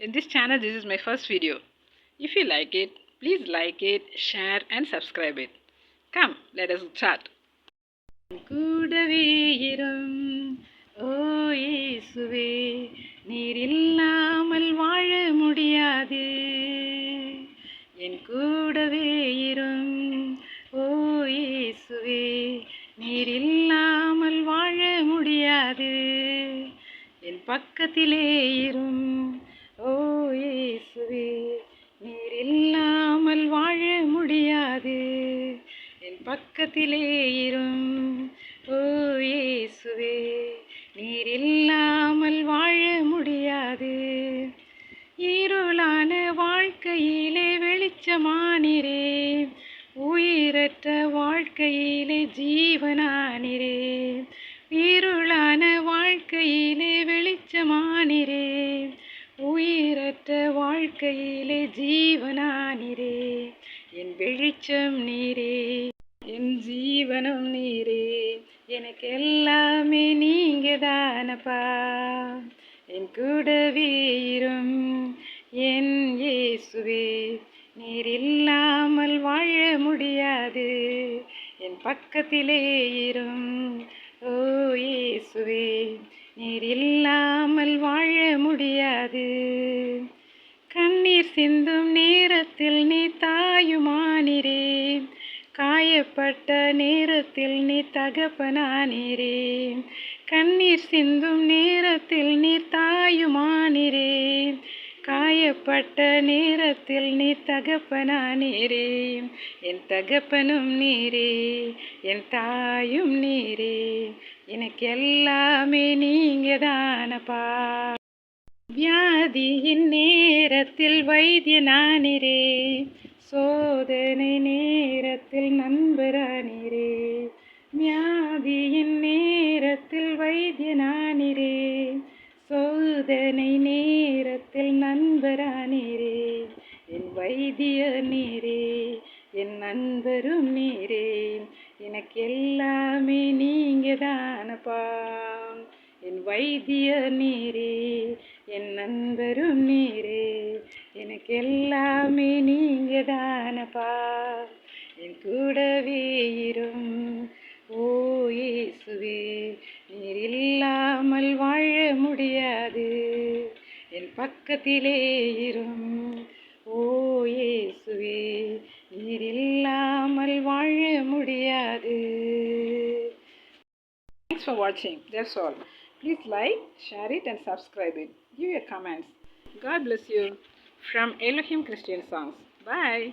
In this channel, this is my first video. If you like it, please like it, share and subscribe it. Come, let us start. கூடவே இரும் ஓ இயேசுவே, நீர் இல்லாமல் வாழ முடியாது. என் கூடவே இரும் ஓ இயேசுவே, நீர் இல்லாமல் வாழ முடியாது. என் பக்கத்திலே இரும் ஓ இயேசுவே, நீர் இல்லாமல் வாழ முடியாது. என் பக்கத்திலே இரும் ஓ இயேசுவே, நீர் இல்லாமல் வாழ முடியாது. இருளான வாழ்க்கையிலே வெளிச்சமானிரே, உயிரற்ற வாழ்க்கையிலே ஜீவனானிரே. இருளான வாழ்க்கையிலே வெளிச்சமானிரே, உயிரற்ற வாழ்க்கையிலே ஜீவனானிரே. என் வெளிச்சம் நீரே, என் ஜீவனம் நீரே, எனக்கு எல்லாமே நீங்க தானப்பா. என் கூடவே இரும் என் இயேசுவே, நீர் இல்லாமல் வாழ முடியாது. என் பக்கத்திலே இரும் ஓ இயேசுவே, நீர் இல்லாமல் வாழ முடியாது. கண்ணீர் சிந்தும் நேரத்தில் நீ தாயுமானிரே, காயப்பட்ட நேரத்தில் நீ தகப்பனானிரே. கண்ணீர் சிந்தும் நேரத்தில் நீ தாயுமானிரே, காயப்பட்ட நேரத்தில் நீ தகப்பனானீரே. என் தகப்பனும் நீரே, என் தாயும் நீரே, எனக்கு எல்லாமே நீங்க தானப்பா. வியாதியின் நேரத்தில் வைத்தியனானிரே, சோதனை நேரத்தில் நண்பரானிரே. வியாதியின் நேரத்தில் வைத்தியனானிரே, சோதனை நேரத்தில் நண்பரானீரே. என் வைத்திய நீரே, என் நண்பரும் நீரே, எனக்கு எல்லாமே நீங்க தானப்பா. என் வைத்திய நீரே, என் நண்பரும் நீரே, எனக்கு எல்லாமே நீங்க தானப்பா. என் கூடவே இரும் ஓ இயேசுவே, நீர் இல்லாமல் வாழ முடியாது. என் பக்கத்திலே இரும் ஓ இயேசுவே, நீர் இல்லாமல் வாழ முடியாது. Thanks for watching. That's all. Please like, share it and subscribe it. Give your comments. God bless you. From Elohim Christian Songs. Bye.